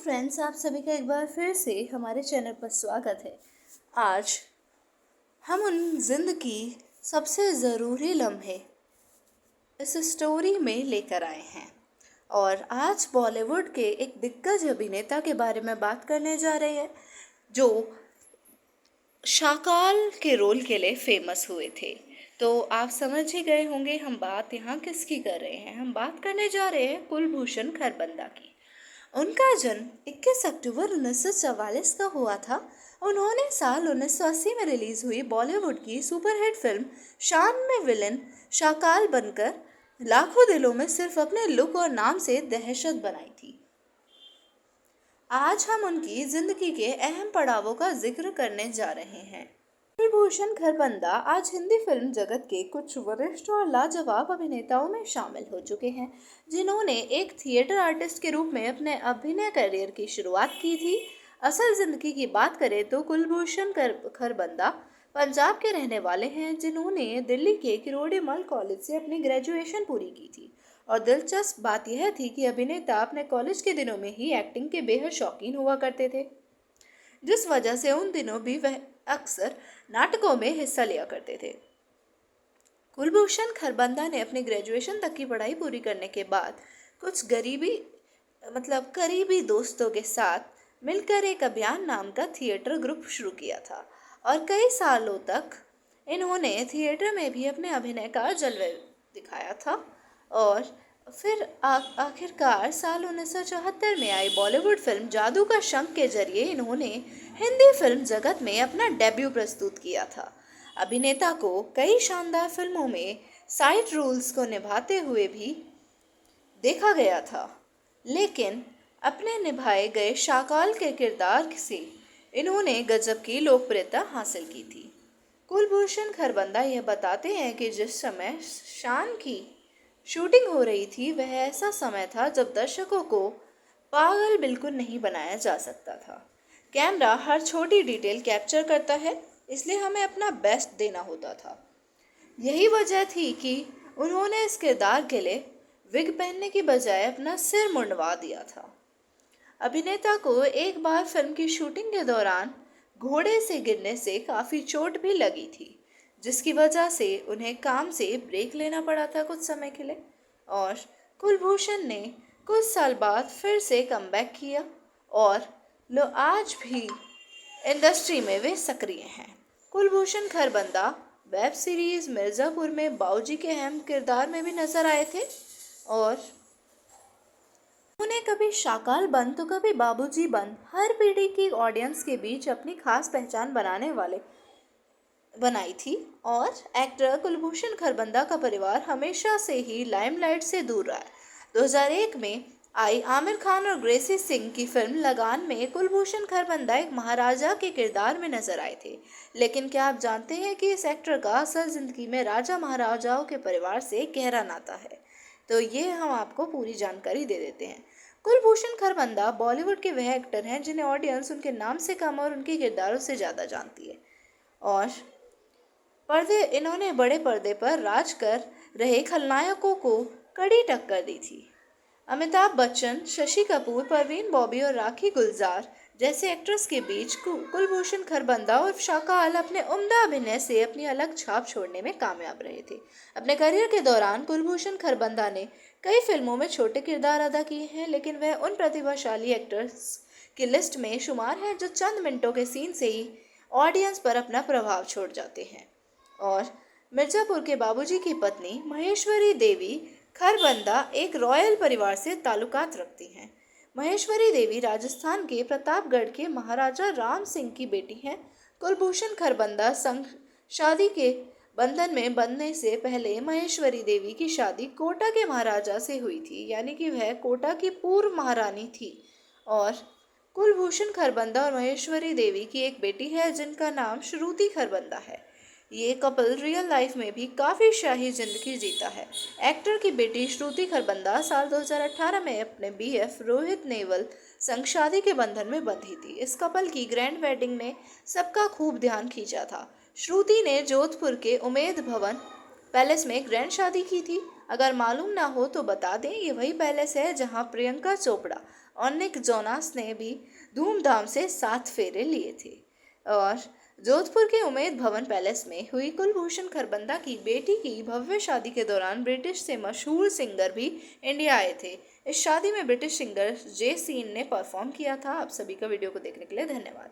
Friends, आप सभी का एक बार फिर से हमारे चैनल पर स्वागत है। आज हम उन जिंदगी सबसे ज़रूरी लम्हे इस स्टोरी में लेकर आए हैं और आज बॉलीवुड के एक दिग्गज अभिनेता के बारे में बात करने जा रहे हैं जो शाकाल के रोल के लिए फेमस हुए थे। तो आप समझ ही गए होंगे हम बात यहाँ किसकी कर रहे हैं। हम बात करने जा रहे हैं कुलभूषण खरबंदा की। उनका जन्म 21 अक्टूबर 1944 का हुआ था। उन्होंने साल 1980 में रिलीज हुई बॉलीवुड की सुपरहिट फिल्म शान में विलन शाकाल बनकर लाखों दिलों में सिर्फ अपने लुक और नाम से दहशत बनाई थी। आज हम उनकी जिंदगी के अहम पड़ावों का जिक्र करने जा रहे हैं। कुलभूषण खरबंदा आज हिंदी फिल्म जगत के कुछ वरिष्ठ और लाजवाब अभिनेताओं में शामिल हो चुके हैं, जिन्होंने एक थिएटर आर्टिस्ट के रूप में अपने अभिनय करियर की शुरुआत की थी। असल जिंदगी की बात करें तो कुलभूषण खरबंदा पंजाब के रहने वाले हैं, जिन्होंने दिल्ली के किरोड़ी मल कॉलेज से अपनी ग्रेजुएशन पूरी की थी। और दिलचस्प बात यह थी कि अभिनेता अपने कॉलेज के दिनों में ही एक्टिंग के बेहद शौकीन हुआ करते थे, जिस वजह से उन दिनों भी वह अक्सर नाटकों में हिस्सा लिया करते थे। कुलभूषण खरबंदा ने अपनी ग्रेजुएशन तक की पढ़ाई पूरी करने के बाद कुछ करीबी दोस्तों के साथ मिलकर एक अभियान नाम का थिएटर ग्रुप शुरू किया था और कई सालों तक इन्होंने थिएटर में भी अपने अभिनय का जलवा दिखाया था। और फिर आखिरकार साल 1974 में आई बॉलीवुड फिल्म जादू का शंख के जरिए इन्होंने हिंदी फिल्म जगत में अपना डेब्यू प्रस्तुत किया था। अभिनेता को कई शानदार फिल्मों में साइड रोल्स को निभाते हुए भी देखा गया था, लेकिन अपने निभाए गए शाकाल के किरदार से इन्होंने गजब की लोकप्रियता हासिल की थी। कुलभूषण खरबंदा यह बताते हैं कि जिस समय शान की शूटिंग हो रही थी वह ऐसा समय था जब दर्शकों को पागल बिल्कुल नहीं बनाया जा सकता था। कैमरा हर छोटी डिटेल कैप्चर करता है, इसलिए हमें अपना बेस्ट देना होता था। यही वजह थी कि उन्होंने इस किरदार के लिए विग पहनने की बजाय अपना सिर मुंडवा दिया था। अभिनेता को एक बार फिल्म की शूटिंग के दौरान घोड़े से गिरने से काफ़ी चोट भी लगी थी, जिसकी वजह से उन्हें काम से ब्रेक लेना पड़ा था कुछ समय के लिए। और कुलभूषण ने कुछ साल बाद फिर से कमबैक किया और आज भी इंडस्ट्री में वे सक्रिय हैं। कुलभूषण खरबंदा वेब सीरीज मिर्ज़ापुर में बाबूजी के अहम किरदार में भी नजर आए थे और उन्हें कभी शाकाल बन तो कभी बाबूजी बन हर पीढ़ी की ऑडियंस के बीच अपनी खास पहचान बनाई थी। और एक्टर कुलभूषण खरबंदा का परिवार हमेशा से ही लाइमलाइट से दूर रहा है। 2001 में आई आमिर खान और ग्रेसी सिंह की फिल्म लगान में कुलभूषण खरबंदा एक महाराजा के किरदार में नजर आए थे। लेकिन क्या आप जानते हैं कि इस एक्टर का असल जिंदगी में राजा महाराजाओं के परिवार से गहरा नाता है? तो ये हम आपको पूरी जानकारी दे देते हैं। कुलभूषण खरबंदा बॉलीवुड के वह एक्टर हैं जिन्हें ऑडियंस उनके नाम से कम और उनके किरदारों से ज़्यादा जानती है। और इन्होंने बड़े पर्दे पर राज कर रहे खलनायकों को कड़ी टक्कर दी थी। अमिताभ बच्चन, शशि कपूर, परवीन बॉबी और राखी गुलजार जैसे एक्ट्रेस के बीच कुलभूषण खरबंदा और शाकाल अपने उम्दा अभिनय से अपनी अलग छाप छोड़ने में कामयाब रहे थे। अपने करियर के दौरान कुलभूषण खरबंदा ने कई फिल्मों में छोटे किरदार अदा किए हैं, लेकिन वह उन प्रतिभाशाली एक्टर्स की लिस्ट में शुमार हैं जो चंद मिनटों के सीन से ही ऑडियंस पर अपना प्रभाव छोड़ जाते हैं। और मिर्ज़ापुर के बाबूजी की पत्नी महेश्वरी देवी खरबंदा एक रॉयल परिवार से ताल्लुकात रखती हैं। महेश्वरी देवी राजस्थान के प्रतापगढ़ के महाराजा राम सिंह की बेटी हैं। कुलभूषण खरबंदा संग शादी के बंधन में बंधने से पहले महेश्वरी देवी की शादी कोटा के महाराजा से हुई थी, यानी कि वह कोटा की पूर्व महारानी थी। और कुलभूषण खरबंदा और महेश्वरी देवी की एक बेटी है जिनका नाम श्रुति खरबंदा है। ये कपल रियल लाइफ में भी काफ़ी शाही जिंदगी जीता है। एक्टर की बेटी श्रुति खरबंदा साल 2018 में अपने बीएफ रोहित नेवल संग शादी के बंधन में बंधी थी। इस कपल की ग्रैंड वेडिंग ने सबका खूब ध्यान खींचा था। श्रुति ने जोधपुर के उमेद भवन पैलेस में ग्रैंड शादी की थी। अगर मालूम ना हो तो बता दें, ये वही पैलेस है जहां प्रियंका चोपड़ा और निक जोनास ने भी धूमधाम से 7 फेरे लिए थे। और जोधपुर के उमेद भवन पैलेस में हुई कुलभूषण खरबंदा की बेटी की भव्य शादी के दौरान ब्रिटिश से मशहूर सिंगर भी इंडिया आए थे। इस शादी में ब्रिटिश सिंगर जे सीन ने परफॉर्म किया था। आप सभी का वीडियो को देखने के लिए धन्यवाद।